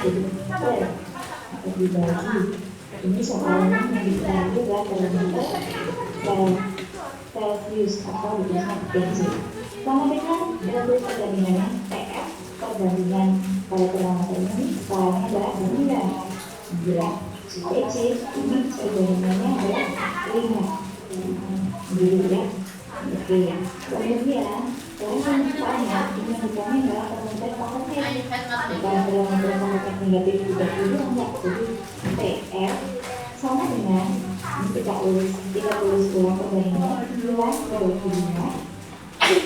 jadi per atau dibagi. Ini soalnya yang dibagi adalah parameter Celsius atau dituliskan Celsius. Sama dengan bentuk perbandingannya TF, perbandingan pada parameter ini skalanya adalah 9. PC ini perbandingannya adalah 5. Gitu ya. Oke, kemudian selanjutnya ini bukannya adalah parameter konversi, bukan parameter konversi negatif 30 enggak. Jadi TF sama dengan ini kita tulis ulang perbandingannya 9/5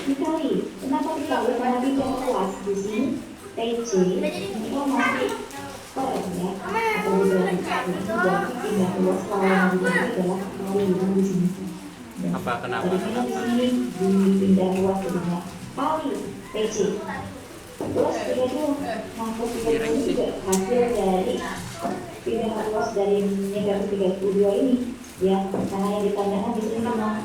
dikali. Kenapa dikali? Karena tidak luas di sini TC ini kan masih per ya atau dibagi tidak luas kalau yang dibagi adalah kali di sini. Kenapa? Di sini dipindah luas jadinya kali TC plus 30 maka 30 juga hasil dari pindah luas dari negatif 32 ini ya, karena yang ditanyakan di sini memang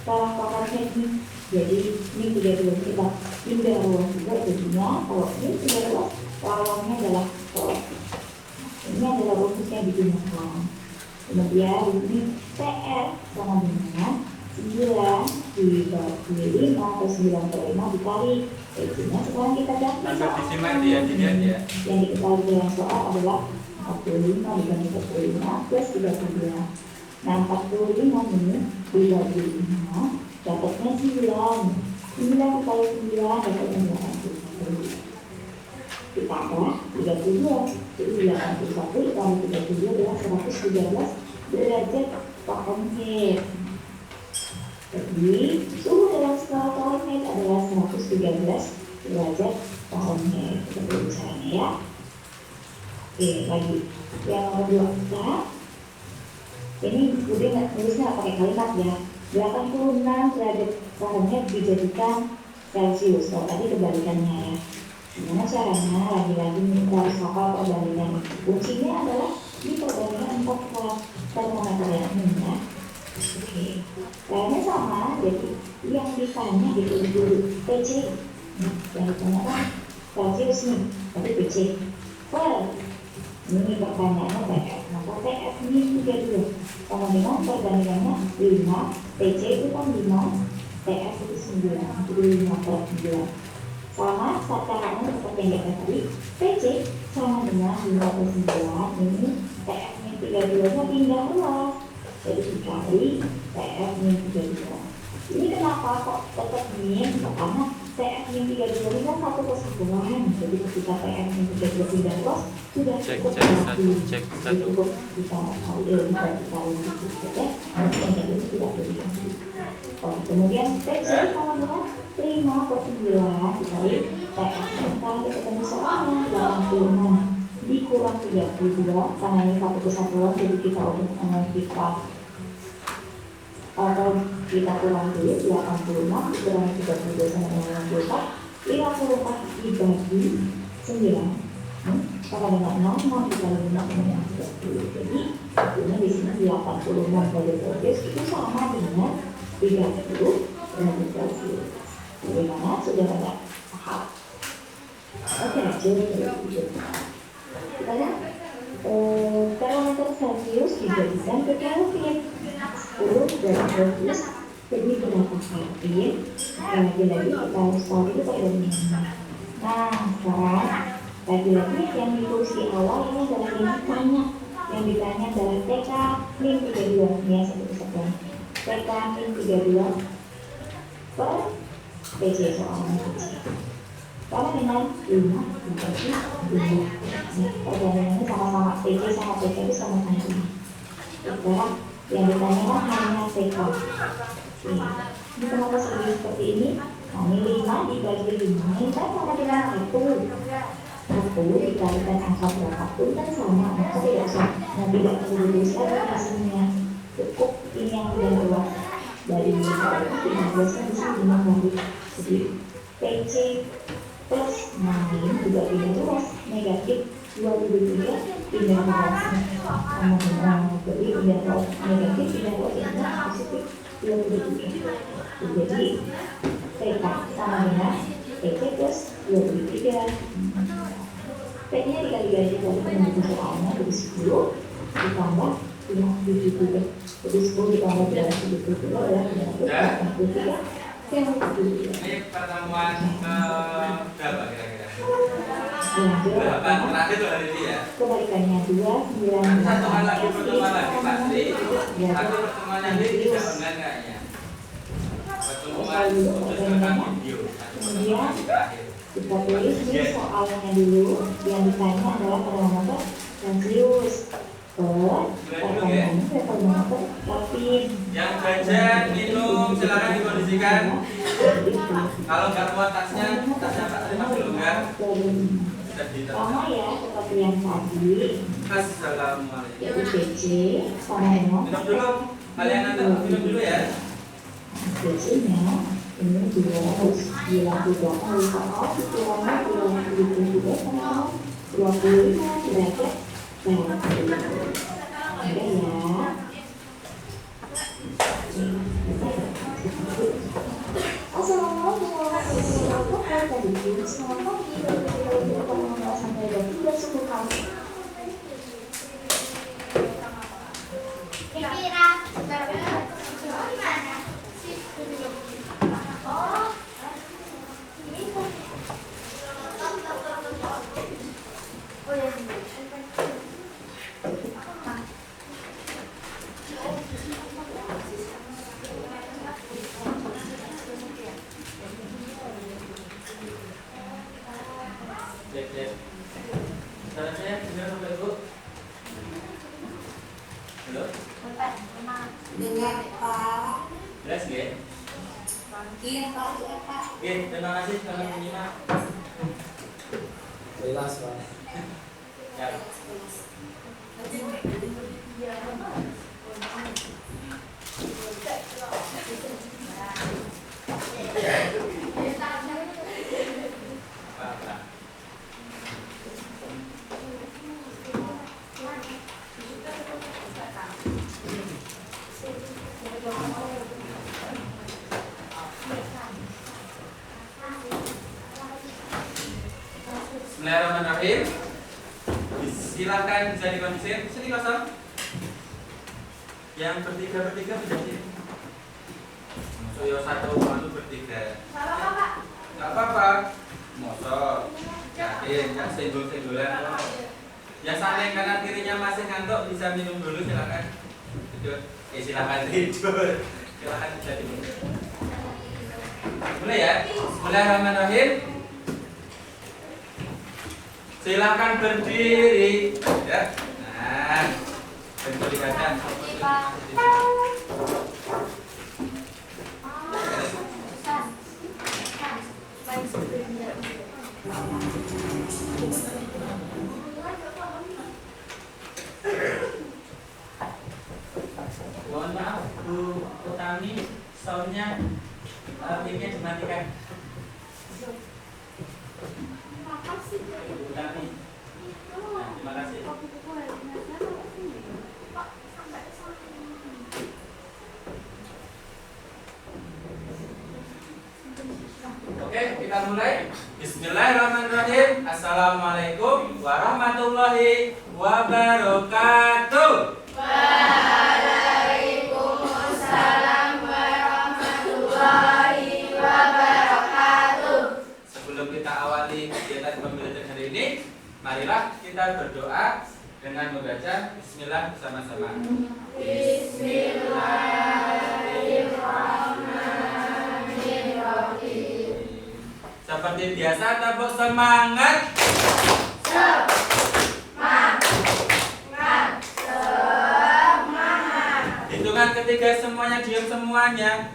salah pakarnya ini. Jadi ini 32 kita pindah luas juga jadinya kalau ini pindah luas lawannya adalah kolek. Ini adalah rumusnya digunakan. Kemudian ini TR sama dengan 9 dibagi 5 atau 9/5 dikali X-nya. Sekarang kita ganti yang diketahui dalam soal adalah 45 dibagi 45 plus 32. Nah 45 ini dibagi 5 dapatnya 9 dikali 9 dapatnya 81. Ditambah 32, jadi 81 ditambah 32 adalah 113 derajat Fahrenheit. Jadi suhu dalam skala Fahrenheit adalah 113 derajat Fahrenheit. Kita tulisannya ya. Oke, lagi yang nomor 2 kita ini udah nggak tulisnya pakai kalimat ya. 86 derajat Fahrenheit dijadikan Celsius. Kalau tadi kebalikannya ya. Gimana caranya? Lagi-lagi kita harus hafal perbandingan. Kuncinya adalah di perbandingan 4 termometer yang ini ya. Oke, caranya sama. Jadi yang ditanya ditulis dulu PC. Yang ditanya kan Celsius nih, tapi PC. Per ini pertanyaannya TF. Maka TF ini 32. Sama dengan perbandingannya 5. PC itu kan 5, TF itu 9. Jadi 5/9. Sama caranya seperti yang kita tadi, PC sama dengan 5/9 ini TF min 32 nya pindah luas, jadi dikali TF min 32. Ini kenapa kok tetap min? Karena TF min 32 ini kan 1/10, jadi ketika TF min 32 pindah luas sudah cukup cukup kita kali dikali ya, yang itu tidak berarti. Kemudian PC sama dengan 5/9 dikali TF. Sekarang kita ketemu soalnya 86 dikurang 32 karena ini 1/10, jadi kita kita kurang dulu 86 dikurangi 32 sama dengan 64. 54 dibagi 9 sama dengan 6 dikali 5 sama dengan 30. Jadi ini di sini 86 derajat Celsius itu sama dengan 30 derajat Celsius. Bagaimana? Sudah banyak paham? Oke, jadi kita lihat termometer Celsius dijadikan ke Kelvin. 10 derajat Celsius jadi berapa Kelvin? Lagi-lagi kita harus tahu itu perbandingannya. Nah, sekarang lagi-lagi yang ditulis di awal ini adalah yang ditanya adalah TK min 32 ya, satu kesatuan TK min 32 per PC soalnya sama dengan 5 dibagi 2. Perbandingannya sama-sama PC sama TK itu sama-sama 5. Sekarang yang ditanyakan hanya TK. Ini kenapa seperti ini? Nah, ini 5 dibagi 5 ini kan sama dengan 1 dikalikan angka berapapun kan sama, maka tidak usah tidak perlu dituliskan hasilnya. Cukup ini yang udah luas dari 15 kan bisa 5 kali. Jadi PC plus 9 juga pindah luas, negatif 23 pindah luas sama dengan, jadi pindah luas negatif pindah luas ini positif 23. Jadi TK sama dengan PC plus 23. P-nya dikali garis dari penentu soalnya jadi 10 ditambah 73. Jadi 10 ditambah 373 adalah 383. Ini pertemuan ke berapa kira-kira? Berapa terakhir tuh hari ini ya? Kebalikannya 2, 9, Satu hal lagi pertemuan lagi pasti. Tapi pertemuan nanti tidak online kayaknya. Pertemuan khusus tentang video. Kemudian kita tulis ini soalnya dulu. Yang ditanya adalah termometer Celcius. Pertanyaannya termometer Kelvin. Yang jajan, minum, silakan dikondisikan. Kalau nggak muat tasnya Pak terima dulu kan? Sama ya, seperti yang tadi. Assalamualaikum. Jadi BC sama dengan Minum dulu. Kalian nanti minum dulu ya. BC-nya ini 298 kalau pikirannya 273 sama 25 derajat Celcius. Oke ya. Assalamualaikum warahmatullahi wabarakatuh. Selamat pagi. Sampai 2 kali. Kira-kira gimana? Oh, ini oh ya. Cek. Caranya sudah sampai Bu. Halo? Dengan Pak. Jelas ya? Iya, Pak. Oke, terima kasih teman menyimak. Jelas, Pak. Ya. Apa? Bismillahirrahmanirrahim. Silakan bisa dikondisikan. Sini kosong. Yang bertiga menjadi. Soyo satu malu bertiga. Gak apa-apa. Mosok. Yakin, kan senggol-senggolan. Yang saling kanan kirinya masih ngantuk bisa minum dulu silakan. Tidur. Silakan tidur. Silakan bisa tidur. Mulai ya. Bismillahirrahmanirrahim. Silakan berdiri, ya. Nah, kelihatan. Mohon maaf, Bu Utami, soundnya mic-nya dimatikan. Utami. Nah, terima kasih. Oke, kita mulai. Bismillahirrahmanirrahim. Assalamualaikum warahmatullahi wabarakatuh. Waalaikumsalam warahmatullahi wabarakatuh. Sebelum kita awali kegiatan pembelajaran hari ini, marilah kita berdoa dengan membaca Bismillah bersama-sama. Bismillahirrahmanirrahim. Seperti biasa, tepuk semangat. Hitungan ketiga semuanya diam semuanya.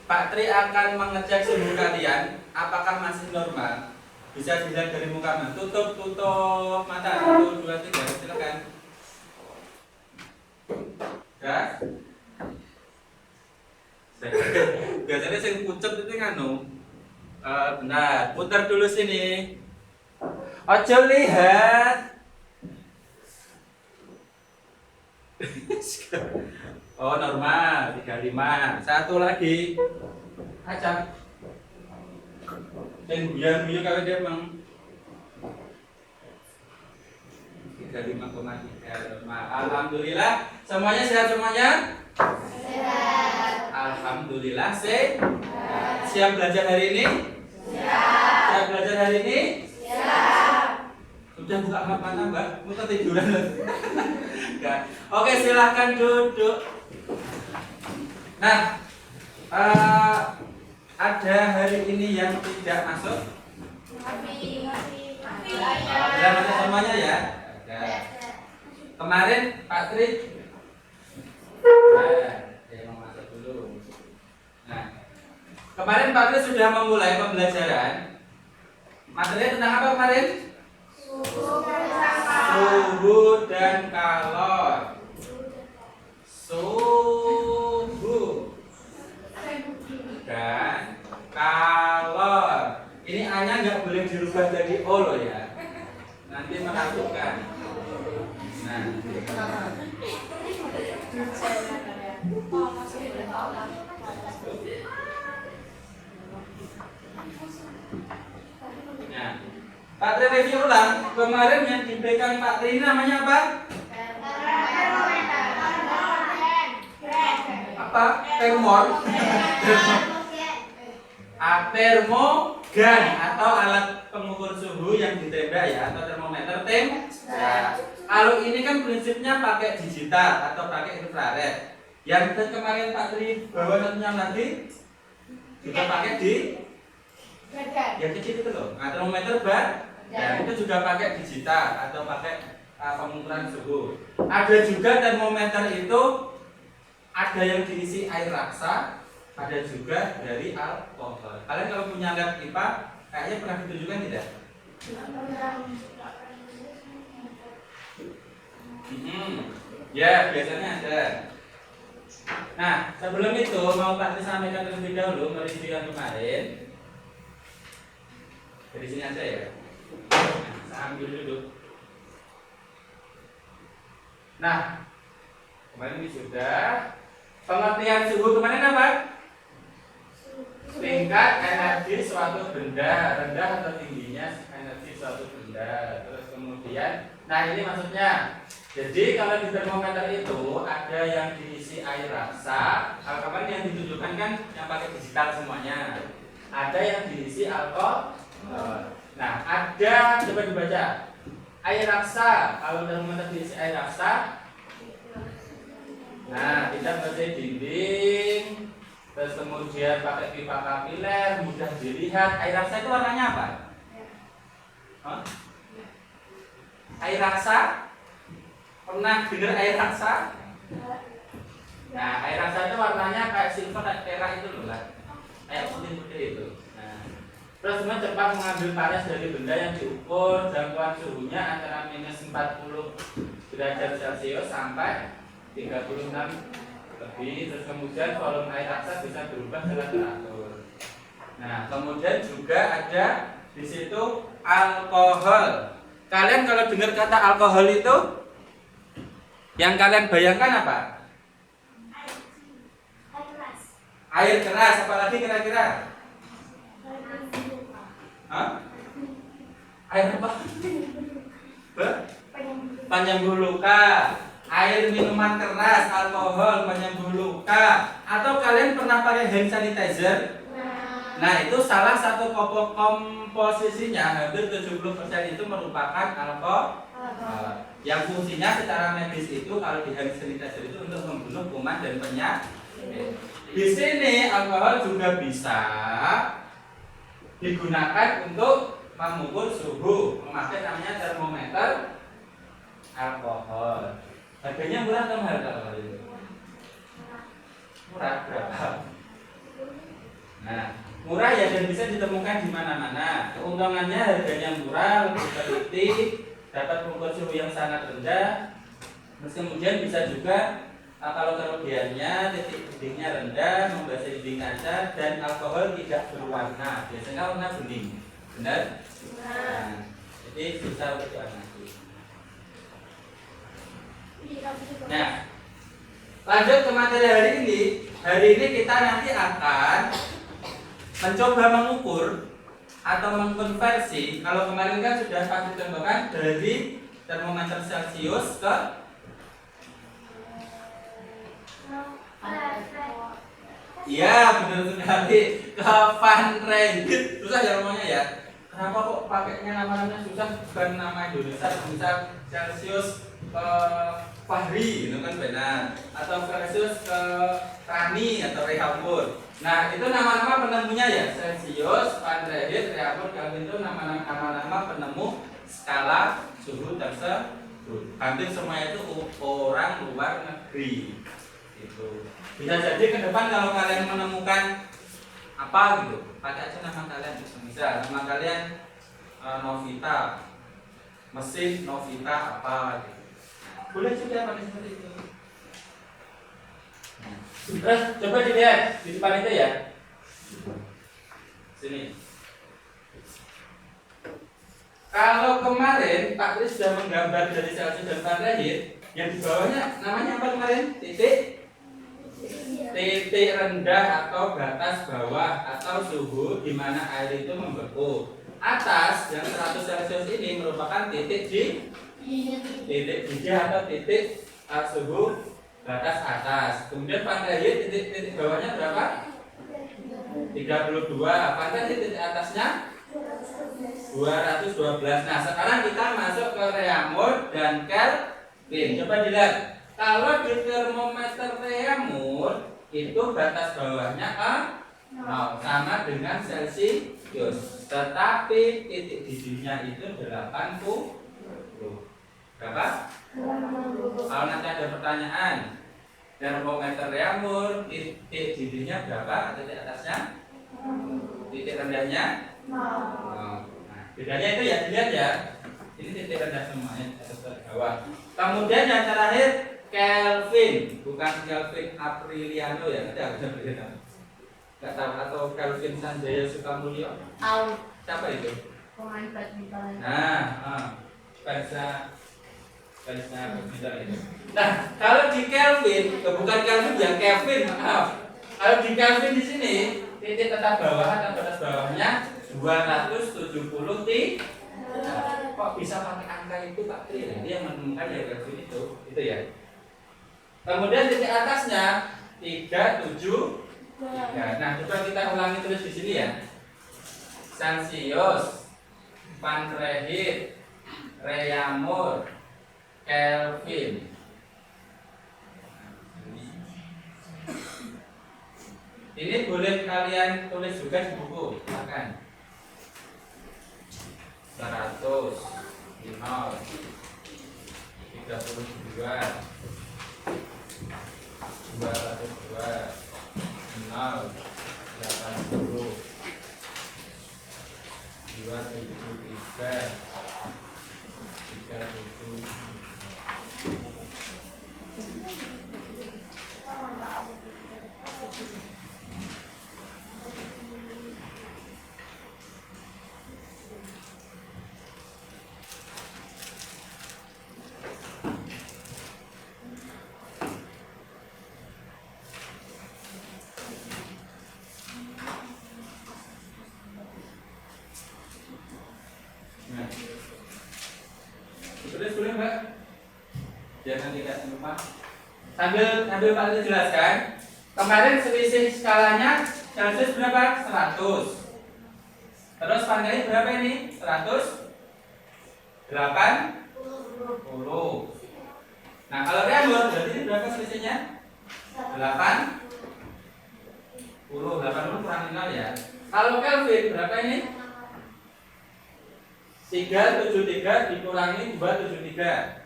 Pak Tri akan mengecek suhu kalian, apakah masih normal. Bisa dilihat dari muka. Tutup mata. 1, 2, 3, silakan. Gas. Biasanya saya pucet itu nganu. Benar, putar dulu sini. Ojo lihat. Oh normal, 35. Satu lagi. Acak. Dan biar kalau dia emang 35,3. Alhamdulillah. Semuanya sehat semuanya? Sehat. Alhamdulillah sehat. Siap belajar hari ini? Siap belajar hari ini? Sudah buka mata Mbak? Mau ketiduran? Enggak. Oke, silahkan duduk. Nah, ada hari ini yang tidak masuk? Ada masuk semuanya ya? Ada. Kemarin Pak Tri mau masuk dulu. Nah, kemarin Pak Tri sudah memulai pembelajaran materi tentang apa kemarin? Suhu dan kalor. Suhu dan kalor. Ini A-nya nggak boleh dirubah jadi O loh ya. Nanti menakutkan. Nah, nah, Pak Tri review ulang. Kemarin yang diberikan Pak Tri namanya apa? Apa? Termor. Termogan atau alat pengukur suhu yang ditembak ya, atau termometer ya. Kalau ini kan prinsipnya pakai digital atau pakai infrared. Yang kemarin Pak Tri bawa satunya lagi juga pakai di yang kecil itu loh, termometer dan itu juga pakai digital atau pakai pengukuran suhu. Ada juga termometer itu ada yang diisi air raksa, ada juga dari alkohol. Kalian kalau punya lab IPA, kayaknya pernah ditunjukkan tidak? Ya, biasanya ada. Nah, sebelum itu mau Pak Tri sampaikan terlebih dahulu mereview yang kemarin. Dari sini aja ya. Nah, saya ambil dulu. Nah, kemarin ini sudah pengertian suhu kemarin apa? Tingkat energi suatu benda, rendah atau tingginya energi suatu benda. Terus kemudian, nah ini maksudnya. Jadi kalau di termometer itu ada yang diisi air raksa. Kalau kemarin yang ditunjukkan kan yang pakai digital semuanya. Ada yang diisi alkohol. Nah, ada, coba dibaca. Air raksa, kalau termometer diisi air raksa. Nah, kita bersih dinding. Terus kemudian pakai pipa kapiler, mudah dilihat. Air raksa itu warnanya apa? Air raksa? Pernah dengar air raksa? Nah, air raksa itu warnanya kayak silver, kayak perak itu loh lah. Kayak putih-putih itu. Nah, terus kemudian cepat mengambil panas dari benda yang diukur, jangkauan suhunya antara minus 40 derajat Celcius sampai 36 lebih. Terus kemudian volume air raksa bisa berubah secara teratur. Nah, kemudian juga ada di situ alkohol. Kalian kalau dengar kata alkohol itu, yang kalian bayangkan apa? Air keras, apalagi kira-kira? Air apa? Penyembuh luka. Air minuman keras, alkohol, penyembuh luka. Atau kalian pernah pakai hand sanitizer? Nah, itu salah satu komposisinya hampir 70% itu merupakan alkohol. Yang fungsinya secara medis itu kalau di hand sanitizer itu untuk membunuh kuman dan penyakit. Di sini alkohol juga bisa digunakan untuk mengukur suhu, memakai namanya termometer alkohol. Harganya murah atau mahal kalau itu? Murah berapa? Nah, murah ya dan bisa ditemukan di mana-mana. Keuntungannya harganya murah, lebih teliti, dapat mengukur suhu yang sangat rendah. Terus kemudian bisa juga kalau kerugiannya titik dindingnya rendah, membasahi dinding kaca, dan alkohol tidak berwarna. Biasanya warna bening, benar? Nah, jadi bisa untuk dianalisis. Nah, lanjut ke materi hari ini. Hari ini kita nanti akan mencoba mengukur atau mengkonversi. Kalau kemarin kan sudah pasti contohkan dari termometer Celcius ke iya benar sekali ke Fahrenheit. Susah ya namanya ya. Kenapa kok pakainya nama-namanya susah, bukan nama Indonesia, misal Celsius ke Fahri itu kan benar, atau Celsius ke Rani atau Rehamur. Nah itu nama-nama penemunya ya, Celsius, Fahrenheit, Rehamur, Kelvin itu nama-nama penemu skala suhu tersebut. Hampir semua itu orang luar negeri. Itu bisa jadi ke depan kalau kalian menemukan apa gitu, pakai aja nama kalian. Misal nama kalian Novita, mesin Novita apa gitu. Boleh juga pakai seperti itu. Terus coba dilihat di depan itu ya. Sini. Kalau kemarin Pak Kris sudah menggambar dari Celsius dan Fahrenheit, yang di bawahnya namanya apa kemarin? Titik rendah atau batas bawah atau suhu di mana air itu membeku. Atas yang 100 Celsius ini merupakan titik didih atau titik suhu batas atas. Kemudian Fahrenheit titik bawahnya berapa? 32. Fahrenheit titik atasnya 212. Nah, sekarang kita masuk ke Rehamur dan Kelvin. Coba dilihat. Kalau di termometer Rehamur itu batas bawahnya 0 sama dengan Celsius. Tetapi titik didihnya itu 80. Berapa? Kalau nanti ada pertanyaan, termometer Rehamur titik didihnya berapa? Titik atasnya? Titik rendahnya? Nah, bedanya itu ya dilihat ya. Ini titik rendah semuanya atas ke bawah. Kemudian yang terakhir Kelvin, bukan Kelvin Apriliano ya, nanti aku berbeda. Enggak tahu, atau Kelvin Sanjaya Sukamulyo. Tahu. Siapa itu? Pemain badminton. Nah, bahasa badminton itu. Nah, kalau di Kelvin, bukan Kelvin yang Kevin, maaf. Kalau di Kelvin di sini titik tetap bawah atau batas bawahnya 270 T. Kok bisa pakai angka itu Pak Tri? Dia yang menemukan ya Kelvin itu ya. Kemudian titik atasnya 373. Nah, coba kita ulangi terus di sini ya. Celsius, Fahrenheit, Rehamur, Kelvin. Ini boleh kalian tulis juga di buku, silakan. 100, 0, 32, 202, 0, 80, 273, 37. Boleh Mbak? Jangan tidak lupa. Sambil Pak Lili jelaskan. Kemarin selisih skalanya Celsius berapa? 100. Terus Fahrenheit berapa ini? 180. Nah kalau Rehamur berarti ini berapa selisihnya? 80 kurang 0 ya. Kalau Kelvin berapa ini? 373 dikurangi 273.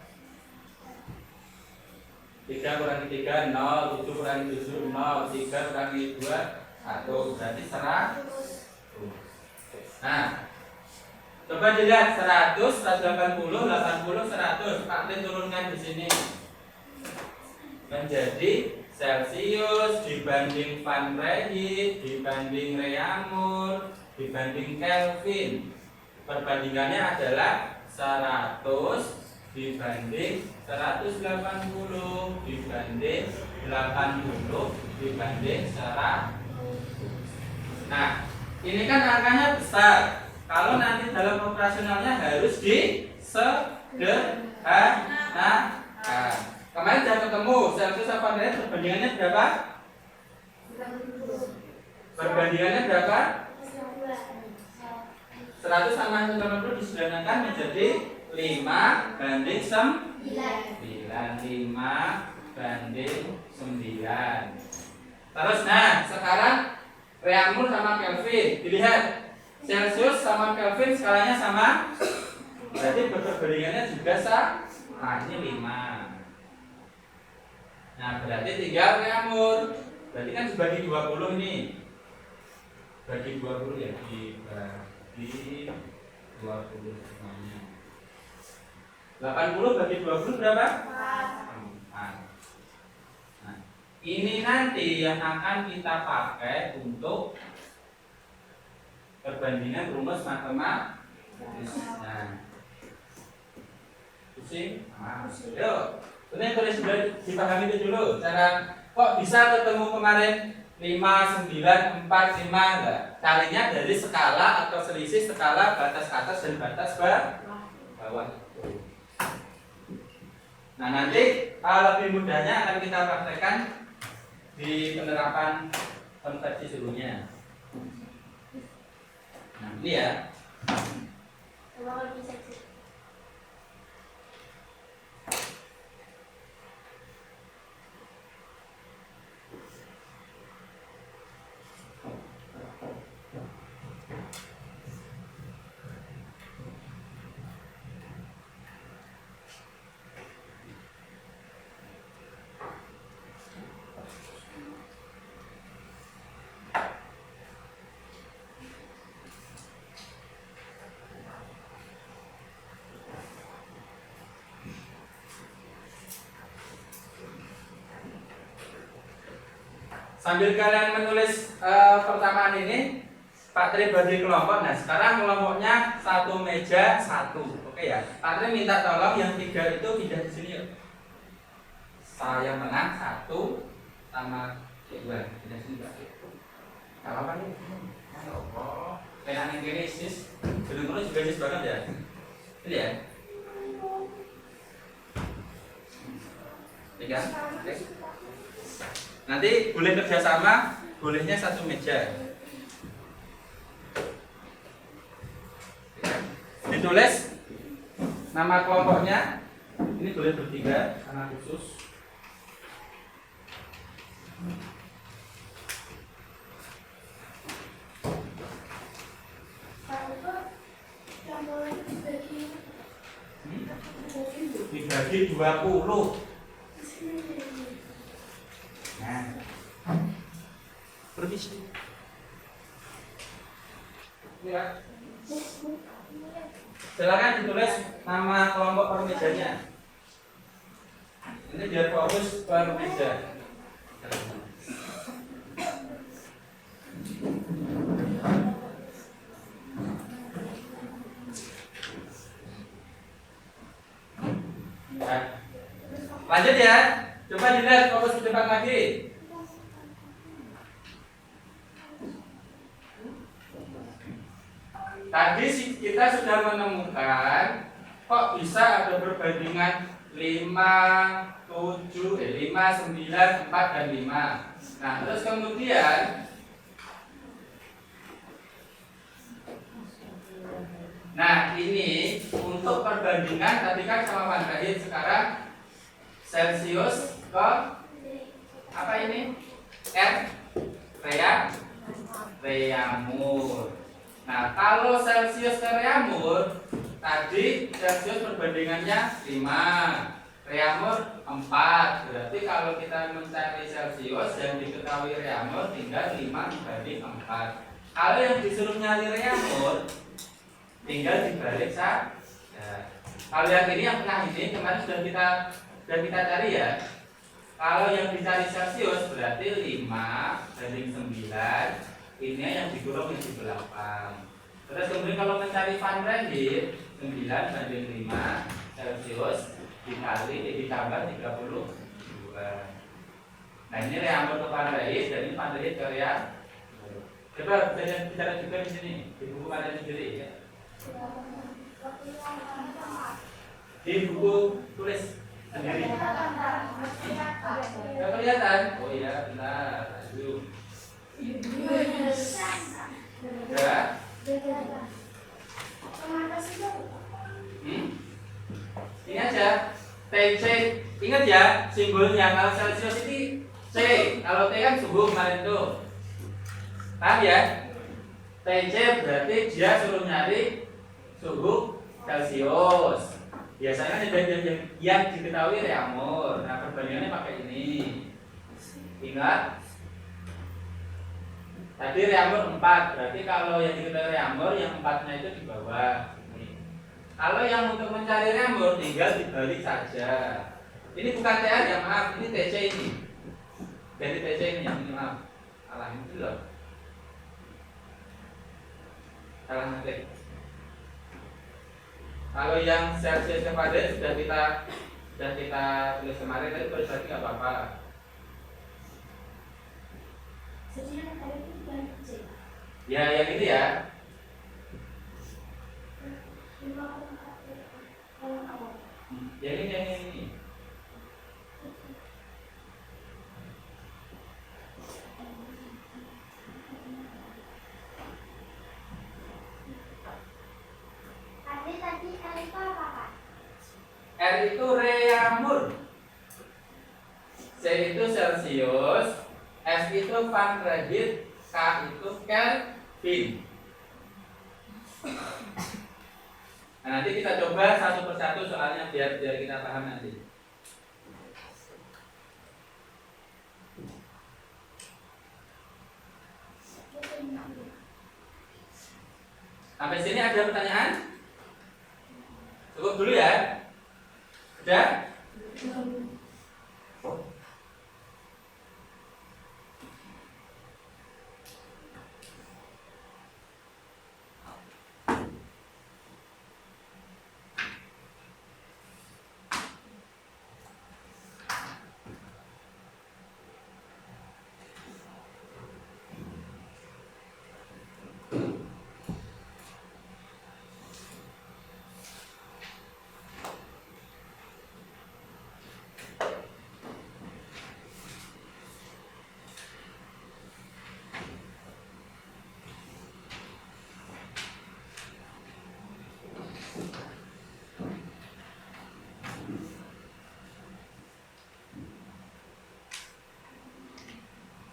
3 kurangi 3 0, 7 kurangi 7 0, 3 kurangi 2 1, berarti 100. Nah, coba dilihat 100, 180, 80, 100. Pak Lin turunkan di sini. Menjadi Celsius dibanding Fahrenheit dibanding Rehamur dibanding Kelvin. Perbandingannya adalah 100 dibanding 180 dibanding 80 dibanding 100. Nah, ini kan angkanya besar. Kalau nanti dalam operasionalnya harus di 10. Kemarin sudah ketemu Celsius sama Fahrenheit perbandingannya berapa? Perbandingannya berapa? 100 sama 90 disederhanakan menjadi 5 banding 9. 5 banding 9. Terus sekarang Reaumur sama Kelvin dilihat. Celsius sama Kelvin skalanya sama, berarti perbandingannya juga sama. Ini 5. Nah, berarti tinggal Reaumur. Berarti kan dibagi 20 ini. Bagi 20 ya, dibagi 20 semuanya. 80 bagi 20 berapa? 4. Nah, ini nanti yang akan kita pakai untuk perbandingan rumus matematis. Nah, pusing? Yuk. Ini tulis dulu, dipahami itu dulu. Cara kok bisa ketemu kemarin 5, 9, 4, 5 enggak? Carinya dari skala atau selisih skala batas atas dan batas bawah. Nah, nanti lebih mudahnya akan kita praktekkan di penerapan konversi suhunya. Nah, ini ya. Sambil kalian menulis pertamaan ini, Pak Tri bagi kelompok. Nah, sekarang kelompoknya satu meja satu. Oke ya. Pak Tri minta tolong yang 3 itu pindah di sini yuk. Saya menang 1 sama 2. Pindah sini Pak. Kalau apa nih? Oh, pengen yang kiri sis. Belum juga sis banget ya. Ini ya. 3. Oke. Nanti boleh kerjasama, bolehnya satu meja. Ditulis nama kelompoknya. Ini boleh bertiga karena khusus. Dibagi 20. Nah, permisi. Ya. Silakan ditulis nama kelompok per mejanya. Ini biar fokus per meja. Nah, lanjut ya. Coba dilihat fokus ke depan lagi. Tadi kita sudah menemukan kok bisa ada perbandingan 5, 9, 4, dan 5. Nah, terus kemudian ini untuk perbandingan tadi kan sama Fahrenheit, sekarang Celsius ke apa ini? Reaumur. Nah, kalau Celsius ke Reaumur, tadi Celsius perbandingannya 5, Reaumur 4. Berarti kalau kita mencari Celsius yang diketahui Reaumur tinggal 5 dibanding 4. Kalau yang disuruh nyari Reaumur tinggal dibalik saja. Kalau yang ini kemarin sudah kita cari ya. Kalau yang dicari Celsius berarti 5 banding 9. Ini yang dikurung yang di belakang. Terus kemudian kalau mencari Fahrenheit 9 banding 5 Celsius ditambah 32. Nah, ini Reaumur ke Fahrenheit dan ini Fahrenheit ke Reaumur. Coba bicara juga di sini di buku kalian sendiri ya. Di buku tulis sendiri. Nggak kelihatan? Oh iya, benar. Aduh. Ya. Ini aja. TC. Ingat ya simbolnya. Kalau Celsius ini C. Kalau T kan suhu kemarin tuh. Paham ya? TC berarti dia suruh nyari suhu Celsius. Biasanya yang diketahui reaumur. Nah, perbandingannya pakai ini. Ingat? Tadi reaumur 4. Berarti kalau yang diketahui reaumur yang 4-nya itu di bawah. Kalau yang untuk mencari reaumur tinggal dibalik saja. Ini bukan TR ya, maaf, ini TC ini. Jadi TC ini yang ini, maaf. Salah ini loh. Salah ngetik. Kalau yang Celsius Fahrenheit sudah kita tulis kemarin tadi berarti nggak apa-apa. Ya, yang ini ya. Yang ini. R itu reaumur, C itu Celsius, S itu Fahrenheit, K itu Kelvin. Nah, nanti kita coba satu persatu soalnya biar kita paham nanti. Sampai sini ada pertanyaan? Cukup dulu ya. Sudah?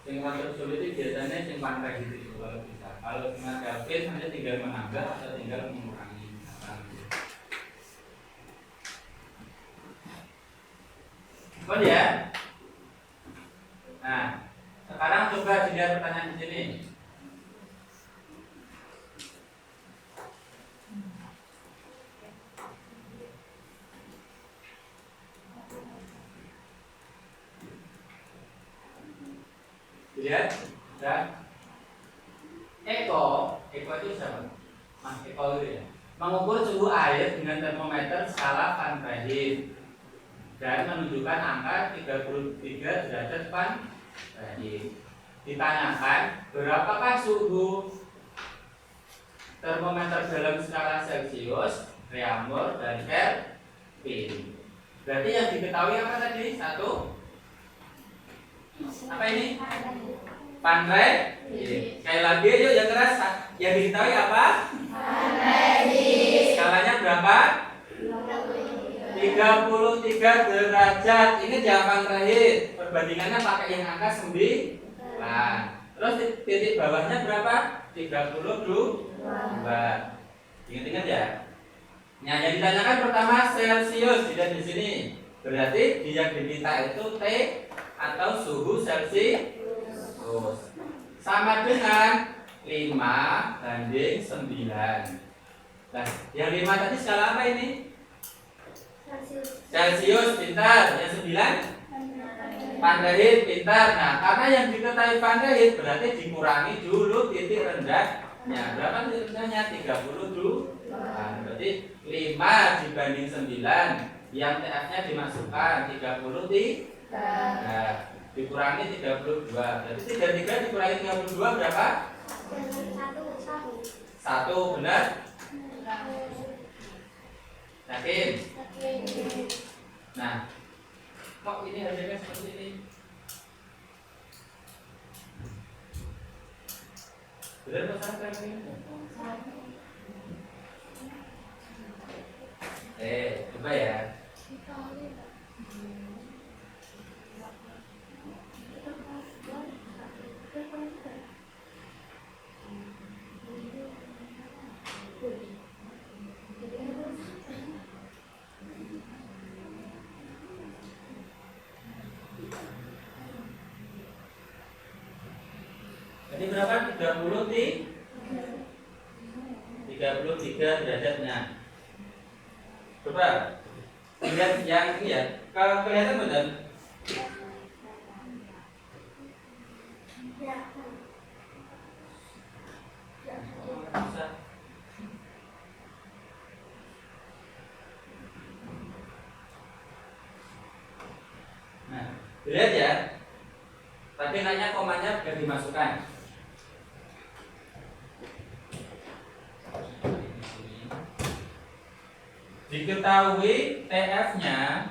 Yang paling sulit itu biasanya yang Fahrenheit itu kalau bisa. Kalau cuma Kelvin hanya tinggal menambah atau tinggal mengurangi. Oh ya. Nah, sekarang coba dilihat pertanyaan di sini. Lihat, dan Eko itu siapa? Mas Eko itu ya. Mengukur suhu air dengan termometer skala Fahrenheit dan menunjukkan angka 33 derajat Fahrenheit. Ditanyakan berapakah suhu termometer dalam skala Celsius, reaumur, dan Kelvin. Berarti yang diketahui apa tadi? Satu. Apa ini? Fahrenheit. Sekali lagi yuk yang keras. Yang diketahui apa? Fahrenheit. Skalanya berapa? 33 derajat. Ini jangan Fahrenheit. Perbandingannya pakai yang angka 9. Terus titik bawahnya berapa? 32. Ingat-ingat ya. Nah, yang ditanyakan pertama Celsius, dilihat di sini. Berarti yang diminta itu T atau suhu Celsius. Sama dengan 5/9. Nah, yang 5 tadi skala apa ini? Celsius, pintar. Yang 9? Fahrenheit, pintar. Nah, karena yang diketahui Fahrenheit berarti dikurangi dulu titik rendahnya. Berapa titik rendahnya? 32. Berarti 5 dibanding 9. Yang TF-nya dimasukkan 33. Nah, dikurangi 32. Berarti 33 dikurangi 32 berapa? 1, benar? Yakin? Nah, kok ini hasilnya seperti ini? Benar atau salah ini? Coba ya. Jadi berapa? 33 derajatnya. Coba lihat yang ini ya. Kalau kelihatan benar. Bisa. Nah, lihat ya. Tadi nanya komanya biar dimasukkan. Diketahui TF-nya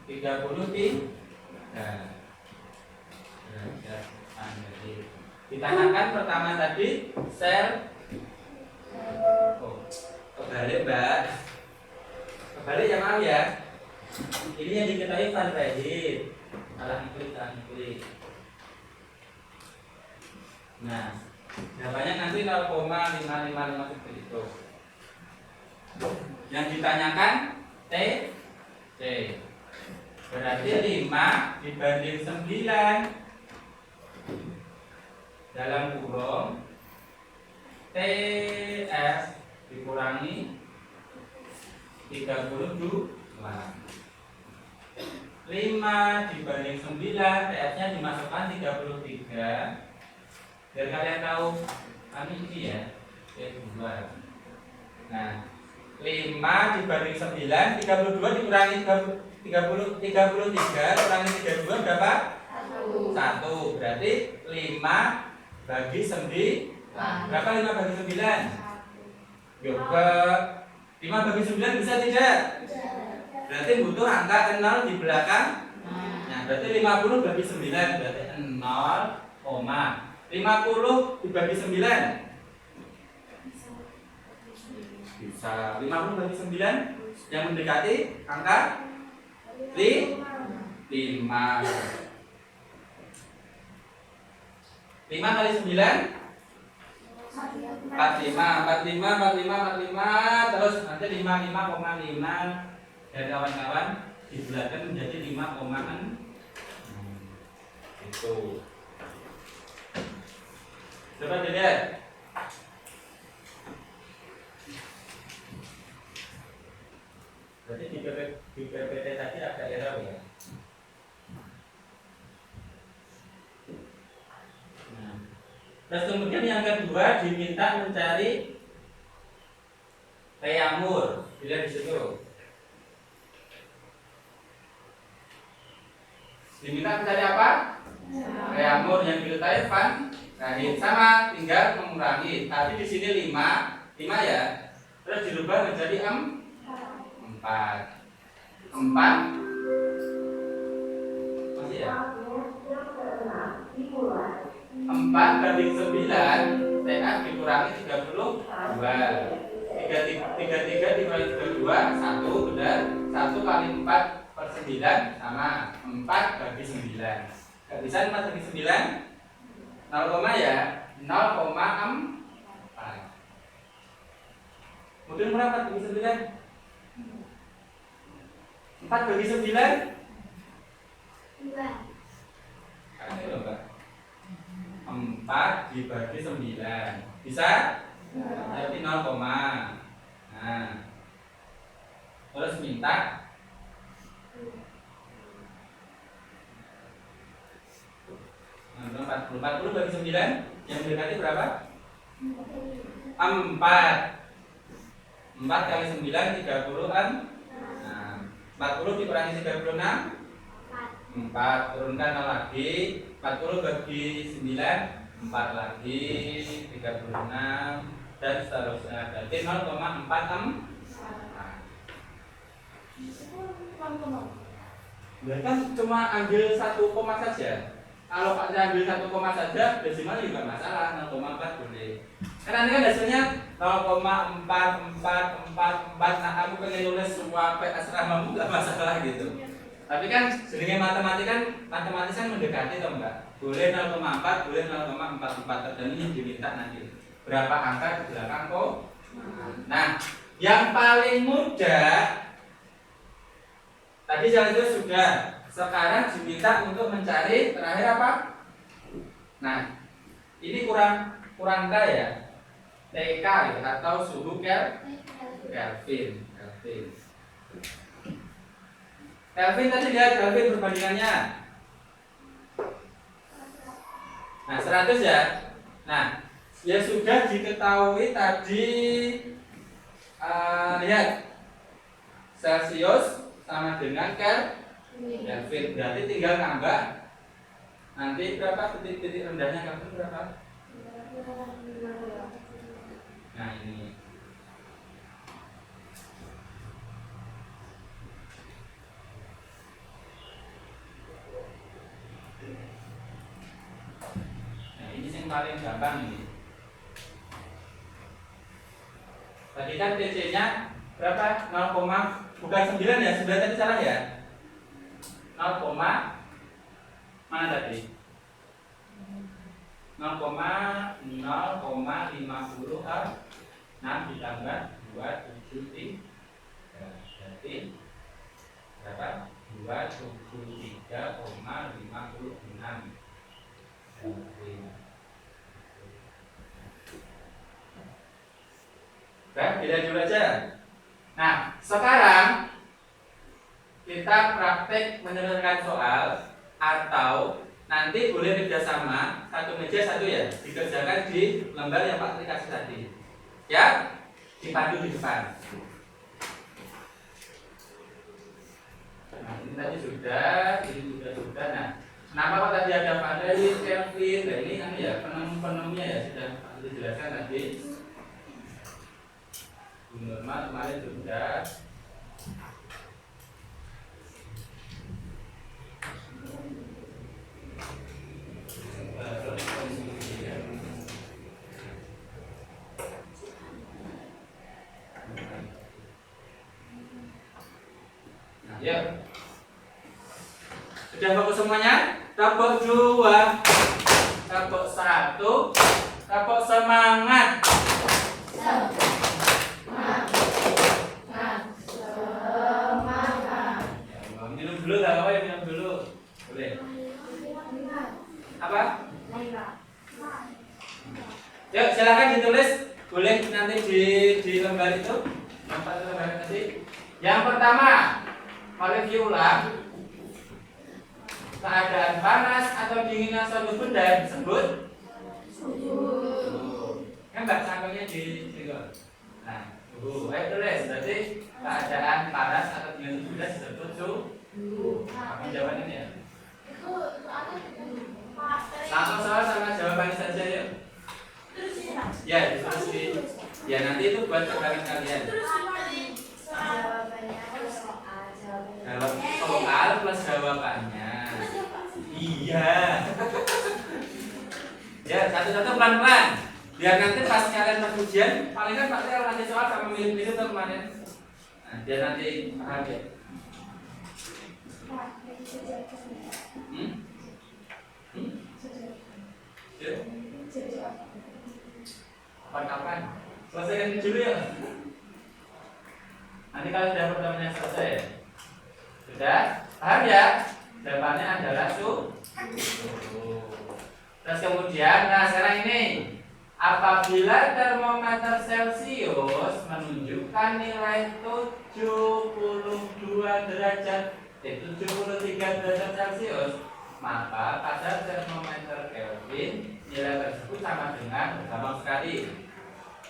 33. Ditanyakan pertama tadi sel. Oh, kebalik Mbak. Kebalik ya, maaf ya. Ini yang diketahui Van Rhijn. Salah klik. Nah, jawabannya nanti 0,555 seperti itu. Yang ditanyakan T. Berarti 5 dibanding 9 dalam kurung TF dikurangi 32. 5 dibanding 9, TF-nya dimasukkan 33. Biar kalian tahu ini ya, T2. Nah, 5 dibanding 9, 32 dikurangi 33 kurangi 32 berapa? 1. Berarti 5 bagi 9. Berapa 5 bagi 9? Yuk ke 5 bagi 9 bisa tidak? Berarti butuh angka 0 di belakang. Nah, berarti 50 bagi 9 berarti 0, 50 dibagi 9 bisa 50 bagi 9 yang mendekati angka 5. 5 kali 9 45 terus nanti 55,5 dari kawan-kawan dibulatkan menjadi 5,6 itu. Coba dilihat. Berarti di PPT tadi ada error ya. Nah, terus kemudian yang kedua diminta mencari Reamur. Dilihat di situ. Diminta mencari apa? Reamur yang diketahui Van Rhijn sama, tinggal mengurangi. Tadi di sini 5 ya. Terus dirubah menjadi 4. 4 masih ya? 4 banding 9 TF dikurangi 32. 33 dikurangi 32 1 benar. 1 kali 4 per 9 sama 4 bagi 9. Gak bisa 4 bagi 9 0, ya 0,4. Kemudian berapa bagi 9? 4 bagi 9 2. Ini loh Mbak. 4 dibagi 9 bisa? Berarti 0, nah terus minta 40 bagi 9 yang mendekati berapa? 4 kali 9 30-an. Nah, 40 dikurangi 36 4, turunkan 0 lagi. 40 bagi 9 4 lagi 36 dan seterusnya. Berarti 0,46. Ya kan cuma ambil 1 koma saja. Kalau Pak ambil 1 koma saja, desimal juga masalah, 0,4 boleh. Karena ini kan hasilnya 0,4444. Nah, kamu pengen nulis semua asramamu nggak masalah gitu. Tapi kan sedikit matematis kan mendekati atau enggak? Boleh 0,4, boleh 0,44, dan ini diminta nanti berapa angka di belakang kok. Nah, yang paling mudah tadi jalan itu sudah. Sekarang diminta untuk mencari terakhir apa? Nah, ini kurang K ya. TK ya, atau suhu Kelvin. Kelvin tadi lihat Kelvin perbandingannya. Nah, 100 ya. Nah, ya sudah diketahui tadi, lihat Celsius sama dengan Kelvin, berarti tinggal nambah nanti berapa titik rendahnya Kelvin berapa? Nah, ini yang paling gampang ini. Tadi kan TC-nya berapa? 0, bukan 9 ya, 9 tadi salah ya. 0, mana tadi? 0,50 ditambah 273. Berarti berapa? 273,56. Oke, beda dulu aja. Nah, sekarang kita praktek menyelesaikan soal, atau nanti boleh kerjasama, satu meja satu ya, dikerjakan di lembar yang Pak Tri kasih tadi. Ya, dipandu di depan. Nah, ini tadi sudah, ini juga sudah. Nah, kenapa kok tadi ada Faraday, Kelvin? Nah, ini kan ya penemunya ya sudah dijelaskan tadi. Normal kemarin sudah. Nah, ya. Sudah fokus semuanya? Tepuk 2, tepuk 1, tepuk semangat. Minum dulu nggak apa-apa ya, minum dulu. Boleh. Apa? Yuk, silakan ditulis. Boleh nanti di lembar itu. Nampak lembar nanti. Yang pertama, mereview ulang keadaan panas atau dinginnya suatu benda disebut suhu. Kan Mbak sampelnya di sini. Nah, suhu. Ayo tulis. Berarti keadaan panas atau dinginnya suatu benda disebut suhu. Apa jawabannya ya? Langsung soal sama jawabannya saja ya. Ya, ditulis di. Ya, nanti itu buat pegangan kalian. Jawab soal plus jawabannya. Iya. Ya, satu-satu pelan-pelan. Biar nanti pas kalian pas ujian, paling kan Pak Tel ngasih soal sama mirip-mirip tuh kemarin. Nah, biar nanti paham ya. Kapan-kapan selesaikan dulu ya. Nanti kalau sudah pertemuannya selesai, sudah paham ya? Jawabannya adalah suhu. Terus kemudian, nah sekarang ini, apabila termometer Celcius menunjukkan nilai 72 derajat, 73 derajat Celcius, maka pada termometer Kelvin nilai tersebut sama dengan, gampang sekali.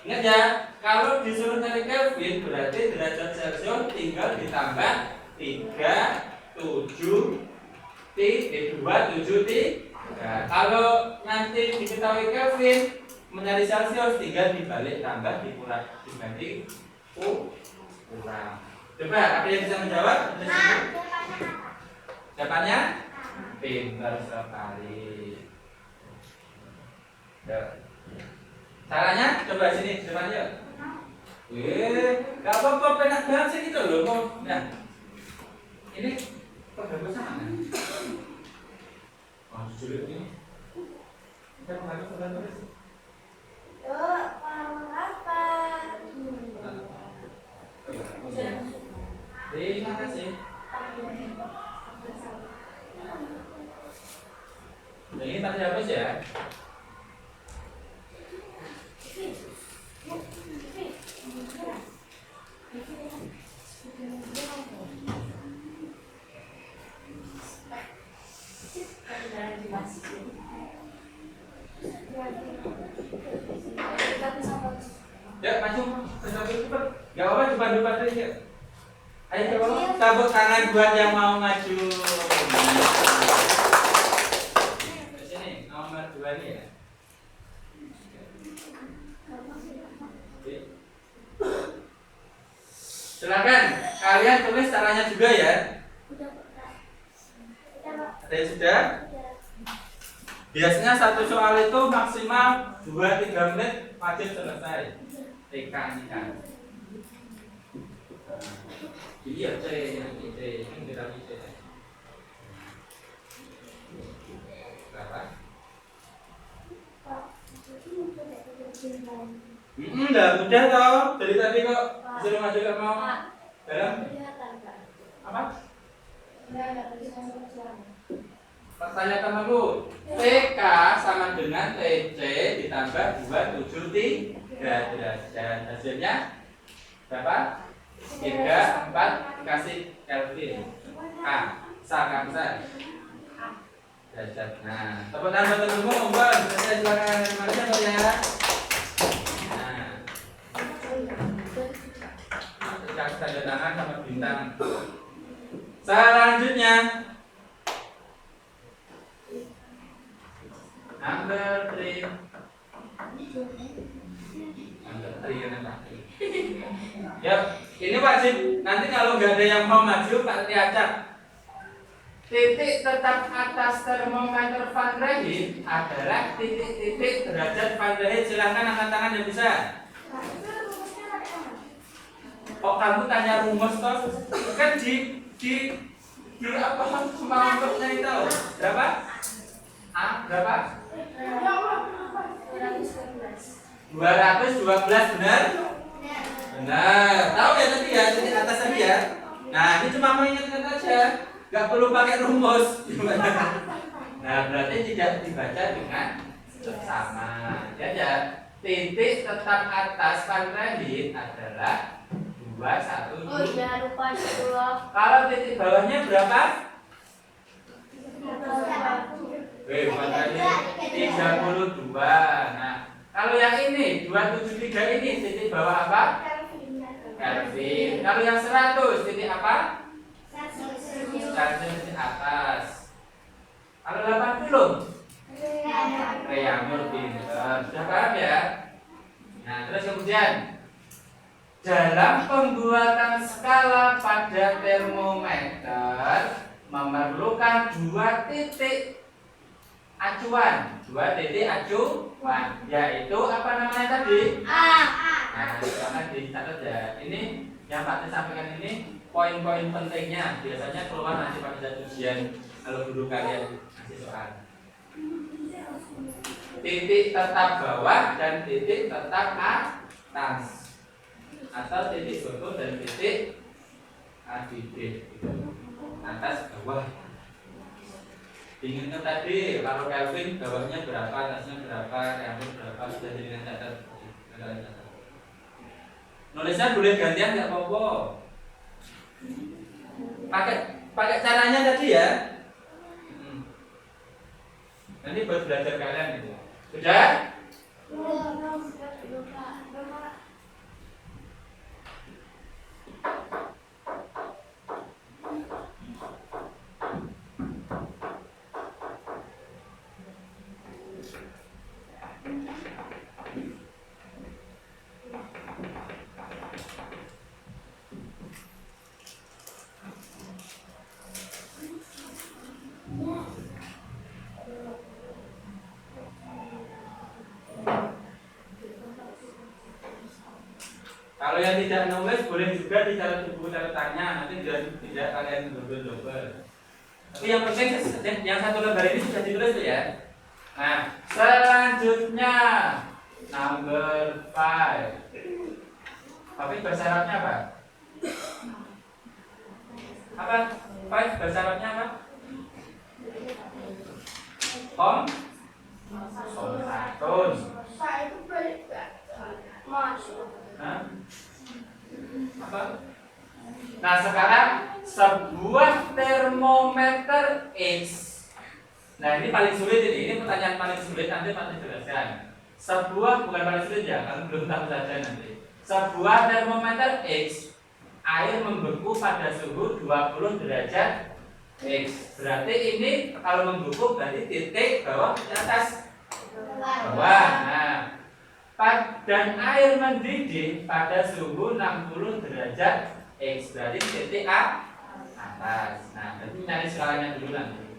Ingat ya, kalau disuruh cari Kelvin berarti derajat Celcius tinggal ditambah 273. Kalau nanti diketahui Kelvin mencari Celsius tinggal dibalik tambah dikurang dibanding kurang. Coba ada yang bisa menjawab? Jawabannya pintar sekali. Caranya coba sini depannya. Gak apa-apa penak banget sih gitu loh mau. Nah, ini kok sama kan? Oh, jujur ini. Kita menghadap ke dalam terus. Terima kasih. Ini tadi habis ya. Ya, maju. Cepat. Gak apa-apa, depan aja. Ayo coba tepuk tangan buat yang mau maju. Di sini nomor 2 nih ya. Silakan kalian tulis caranya juga ya. Ada yang sudah? Biasanya satu soal itu maksimal 2-3 menit wajib selesai. TK ini kan. Iya, C yang C, ini kita C. Berapa? Udah toh. Dari tadi kok disuruh maju gak mau. Dalam? Apa? Pertanyakan dulu. TK sama dengan TC ditambah 273 derajat. Hasilnya berapa? 3, 4 kasih Kelvin. Sangat besar. Derajat. Nah, tepuk tangan buat temanmu, Mbak. Saya silakan kembali ya. Nah, kasih tanda tangan sama bintang. Selanjutnya, number 3. Ya, ini wajib. Nanti kalau nggak ada yang mau maju, Pak diacak. Titik tetap atas termometer Fahrenheit adalah titik-titik derajat Fahrenheit. Silahkan angkat tangan yang bisa. Kok kamu tanya rumus toh? Kan di apa kemampuannya itu? Berapa? Berapa? 212 benar? Benar. Tahu ya tadi ya, titik atas tadi ya. Nah, ini cuma mau ingat-ingat aja. Gak perlu pakai rumus. Nah, berarti tidak dibaca dengan seksama. Ya. Titik tetap atas Fahrenheit adalah 212. Oh iya, lupa dulu. Kalau titik bawahnya berapa? Bukan tadi 32. Nah, kalau yang ini 273 ini titik bawah apa? Kelvin. Kalau yang 100 titik apa? Celsius di atas. Kalau 80 Reaumur pinter. Sudah paham ya? Nah, terus kemudian dalam pembuatan skala pada termometer memerlukan 2 titik acuan, yaitu apa namanya tadi? Nah, karena dicatat ya. Ini yang Pak sampaikan ini poin-poin pentingnya. Biasanya keluar nanti pada saat ujian kalau guru kalian ngasih soal. Titik tetap bawah dan titik tetap atas, atau titik foto dan titik ADB gitu. Atas bawah. Ingatkan tadi kalau Kelvin bawahnya berapa, atasnya berapa, Reaumur berapa, sudah jadi catat. Nulisnya boleh gantian nggak apa-apa. Pakai caranya tadi ya. Nanti buat belajar kalian gitu. Sudah? Kalau yang tidak nulis boleh juga dicatat di buku catatannya, nanti biar tidak kalian double-double. Tapi yang penting yang satu lembar ini sudah ditulis tuh ya. Nah, selanjutnya number 5. Tapi bersyaratnya apa? Apa? 5 bersyaratnya apa? Somatun. Hah? Apa? Nah sekarang sebuah termometer X. Nah ini paling sulit ini pertanyaan paling sulit, nanti Pak jelaskan. Sebuah, bukan paling sulit ya, kalau belum tahu saja nanti. Sebuah termometer X, air membeku pada suhu 20 derajat X. Berarti ini kalau membeku berarti titik bawah di atas bawah. Nah, dan air mendidih pada suhu 60 derajat X, berarti titik atas. Nah, berarti nyari skalanya dulu nanti.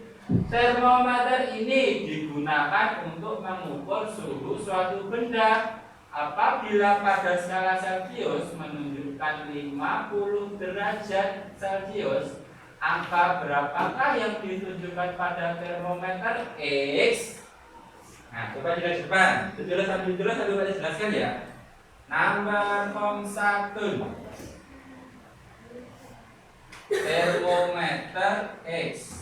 Termometer ini digunakan untuk mengukur suhu suatu benda. Apabila pada skala Celcius menunjukkan 50 derajat Celcius, angka berapakah yang ditunjukkan pada termometer X? Nah, coba dilihat di depan. Sambil Pak jelaskan ya. Nomor 1. Termometer X.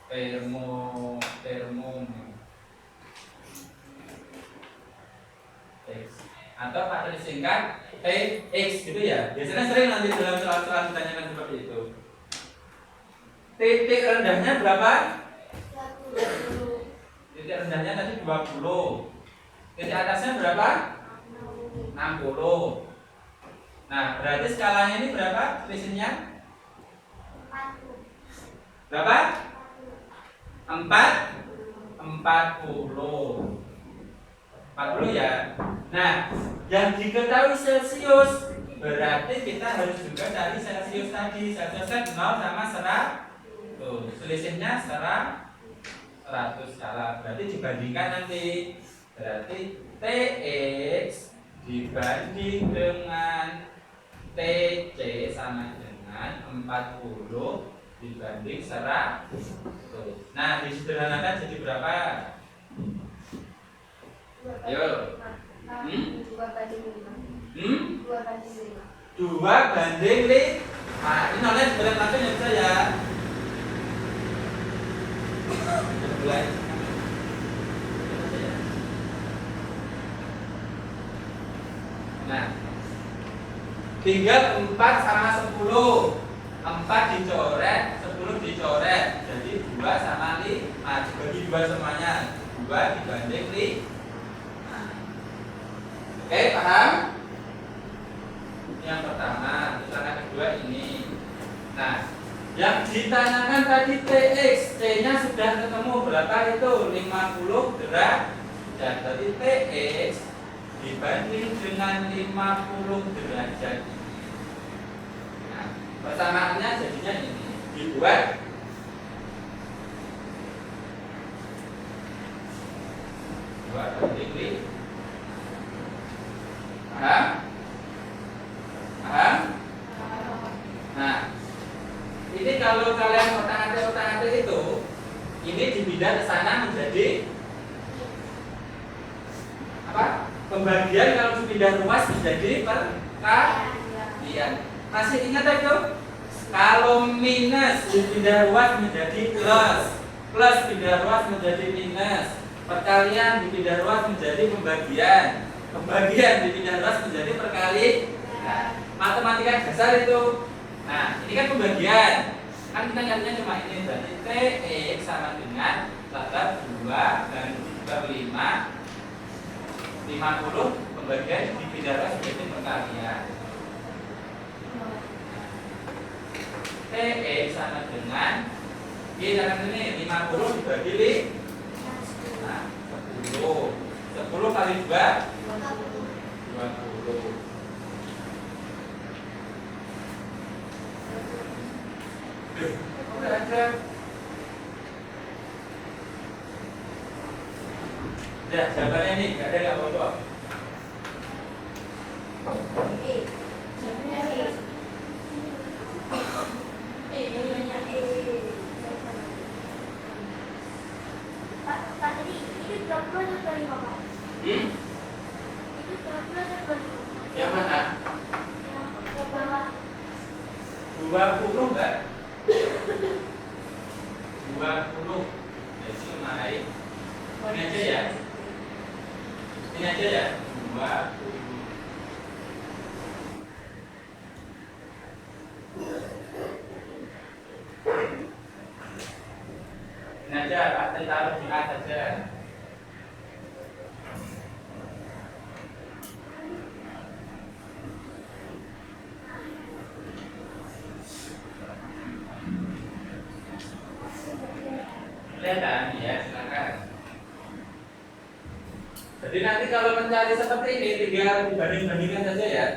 Termometer X. Atau Pak disingkat TX gitu ya. Biasanya sering nanti dalam soal-soal ditanyakan seperti itu. Titik rendahnya berapa? Titik rendahnya tadi 20. Titik atasnya berapa? 60. Nah, berarti skalanya ini berapa selisihnya? Berapa? 40 ya. Nah, yang diketahui Celcius berarti kita harus juga cari Celcius tadi. Celcius kan 0 sama 100. Tuh, selisihnya 100 skala. Berarti dibandingkan nanti. Berarti TX dibanding dengan TC sama dengan 40 dibanding 100. Nah, disederhanakan jadi berapa? Ayo. 2 banding 5. Ini nolnya sebenarnya langsung ya bisa ya. Mulai. Nah, tinggal 4 sama 10. 4 dicoret, 10 dicoret. Jadi 2 sama 5. Dibagi 2 semuanya. 2 dibanding 5. Oke, paham? Yang pertama, misalnya kedua ini. Nah, yang ditanyakan tadi TX, T-nya sudah ketemu berapa itu? 50 derajat. Jadi TX dibanding dengan 50 derajat. Nah, persamaannya jadinya ini. Dibuat banding 5. Paham? Paham? Nah, ini kalau kalian otak-atik itu, ini dipindah ke sana menjadi apa? Pembagian kalau dipindah ruas menjadi perkalian. Masih ingat itu? Kalau minus dipindah ruas menjadi plus, plus pindah ruas menjadi minus, perkalian dipindah ruas menjadi pembagian. Pembagian dipindah ruas menjadi perkalian. Nah, matematika dasar itu. Nah, ini kan pembagian. Kan kita nyarinya cuma ini. Berarti TX sama dengan 2 dan 5. 50 pembagian dipindah ruas menjadi perkalian. TX sama dengan ini 50 dibagi 5. Nah, 10. 10 kali 2 20. Udah ada. Udah, jawabannya nih, gak ada foto. 20 enggak? 20. Jadi naik. Ini aja ya. Ini aja ya. 20. Ini aja, pasti taruh di atas saja. Kelihatan ya, silakan. Jadi nanti kalau mencari seperti ini tinggal dibanding-bandingkan saja ya.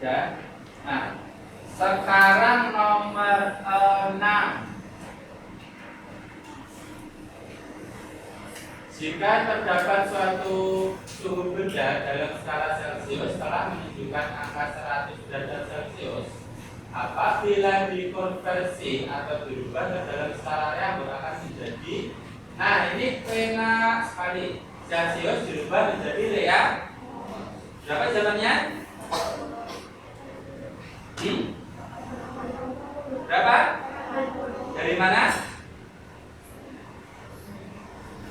Ya. Nah, sekarang nomor 6. Jika terdapat suatu suhu benda dalam skala Celcius telah menunjukkan angka 100 derajat Celcius, apabila dikonversi atau dirubah ke dalam skala Rambut akan menjadi, nah ini pena sekali, Celcius dirubah menjadi real. Berapa jawabannya? Berapa? Dari mana?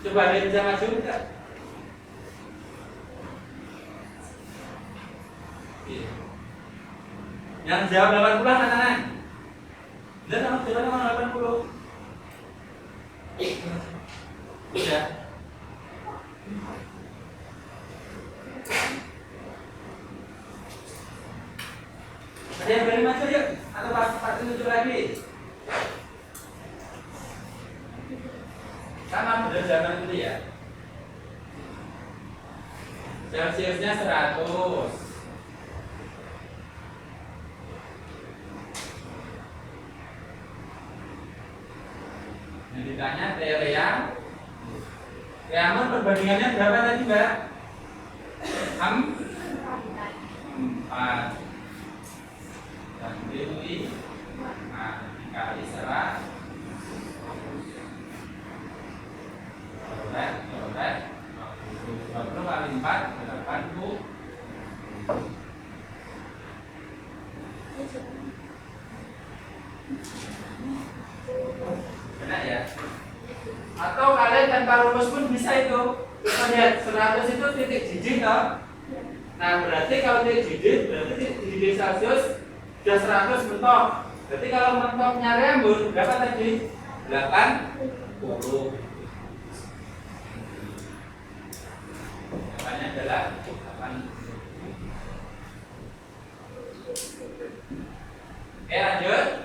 Coba ada yang bisa maju enggak? Yang jawab 80 anak-anak. Dan jawab 80. Udah. Ada yang berani maju yuk? Atau pas tunjuk lagi? Sama benar jawaban itu ya. Celciusnya 100. Yang ditanya Ream. Reamun perbandingannya berapa tadi Mbak? 4. Dan Dewi. Nah, dikali 100. Coret. 20 kali 4, 80. Benar ya? Atau kalian tanpa rumus pun bisa itu. Lihat 100 itu titik didih toh. Nah berarti kalau titik didih, berarti titik didih Celcius sudah 100 mentok. Berarti kalau mentoknya Rambut berapa tadi? 80. Jawabannya adalah 80. Oke lanjut.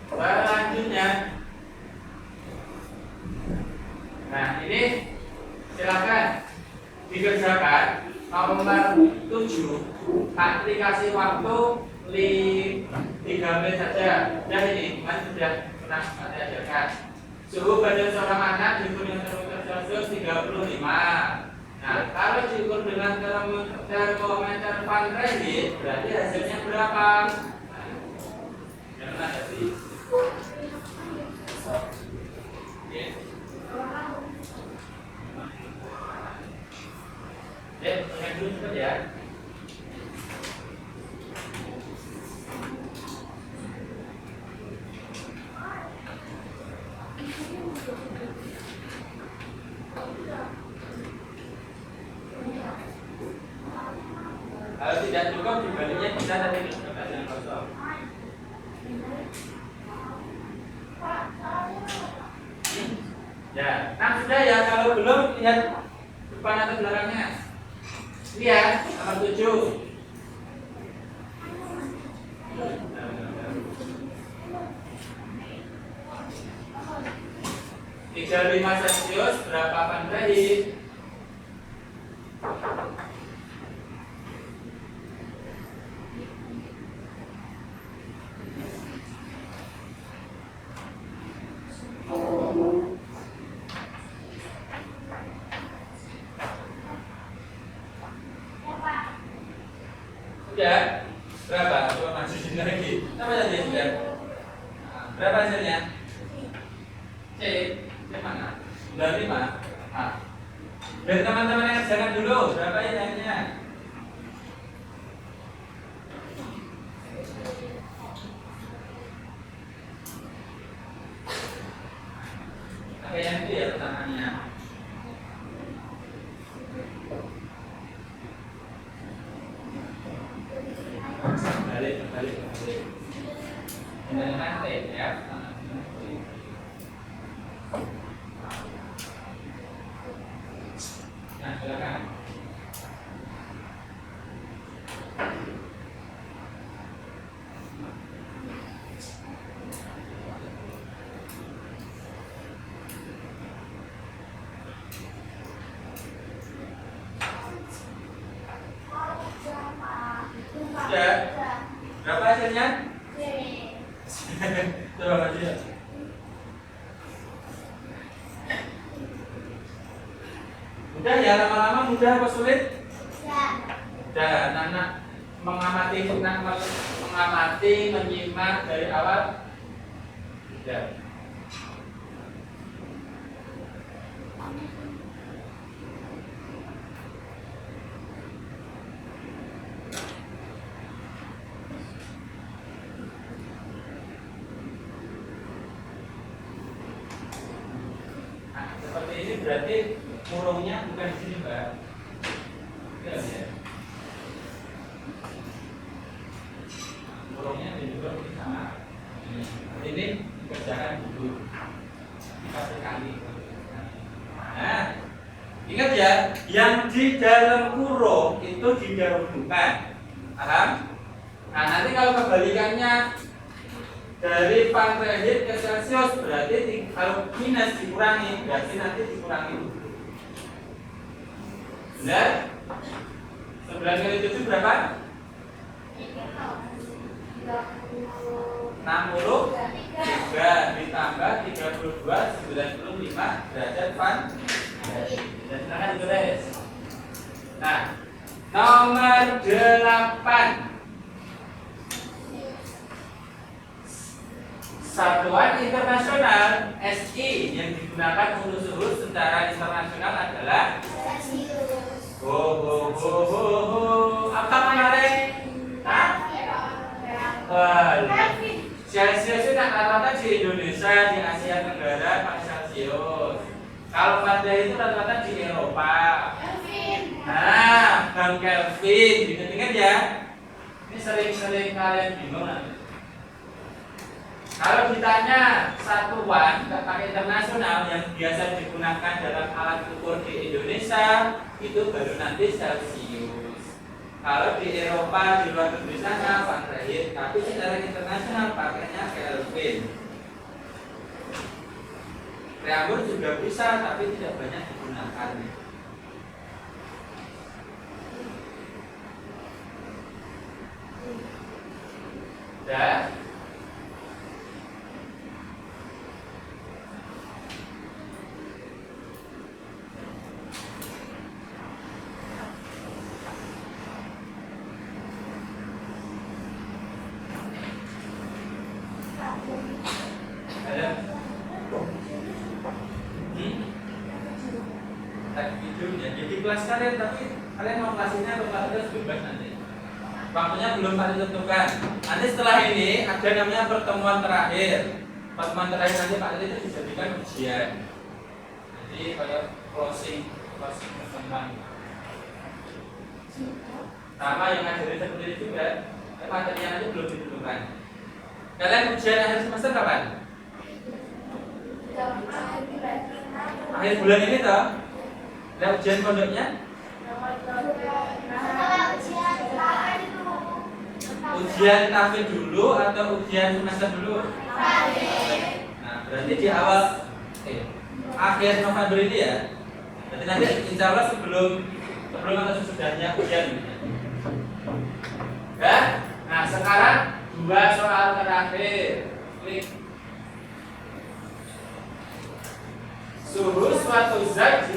Selanjutnya, nah ini silakan dikerjakan nomor 7 aplikasi waktu 3 menit saja. Dan ini kan sudah pernah saya ajarkan. Suhu badan seorang anak diukur dengan termometer Celcius 35. Nah kalau diukur dengan termometer Fahrenheit berarti hasilnya berapa? Yang mana tadi? Ingat dulu cepat ya. Kalau tidak cukup dibaliknya bisa tadi dengan kosong. Ya, nah sudah ya, kalau belum lihat depan atau belakangnya. Lihat nomor 7. 35 Celcius berapa Fahrenheit? Sudah? Berapa? Coba masukin lagi. Apa tadi sudah? Nah, berapa hasilnya? C. C mana? 95. Ah. Biar teman-teman yang jangan dulu. Berapa ya nilainya? Pakai yang itu ya pertanyaannya. Balik. Dengan TF. Nah, silakan. Sudah. Berapa hasilnya? Coba maju ya. Mudah ya, lama-lama mudah apa sulit? Mudah. Anak-anak mengamati, menyimak dari awal. Mudah. Seperti ini berarti murungnya bukan di sini, Mbak. Iya ya. Murungnya di sana. Ini dikerjakan dulu. Kita sekali. Nah, ingat ya, yang di dalam kurung itu didahulukan. Paham? Nah, nanti kalau kebalikannya dari Fahrenheit ke Celcius berarti kalau minus dikurangi, berarti nanti dikurangi dulu. Benar? 9 kali 7 berapa? 63 ditambah 32 95 derajat Fahrenheit. Dan silakan ditulis. Nah, nomor 8. Satuan internasional SI yang digunakan untuk suhu secara internasional adalah apa kemarin? Celsius itu rata-rata di Indonesia, di Asia Tenggara pakai Celsius. Kalau Fahrenheit itu rata-rata di Eropa. Nah, Bang Kelvin, ingat ya. Ini sering-sering kalian bingung nanti. Kalau ditanya satuan pakai internasional yang biasa digunakan dalam alat ukur di Indonesia itu baru nanti Celsius. Kalau di Eropa, di luar negeri sana Fahrenheit, tapi secara internasional pakainya Kelvin. Reaumur juga bisa, tapi tidak banyak digunakan. Dan jadi kelas kalian, tapi kalian mau kelas ini atau kelas itu bebas nanti. Waktunya belum pasti tentukan. Nanti setelah ini ada namanya pertemuan terakhir. Pertemuan terakhir nanti Pak Titi itu dijadikan ujian. Jadi kayak closing pertemuan. Sama yang ngajarin seperti itu juga. Materinya nanti belum ditentukan. Kalian ujian akhir semester kapan? Akhir bulan ini toh. Lah ujian pondoknya? Ujian tafe dulu atau ujian semester dulu? Nah, berarti di awal akhir November ini ya. Berarti nanti insya Allah sebelum atau sesudahnya ujian. Ya? Nah, sekarang 2 soal terakhir. Klik. Suhu suatu zat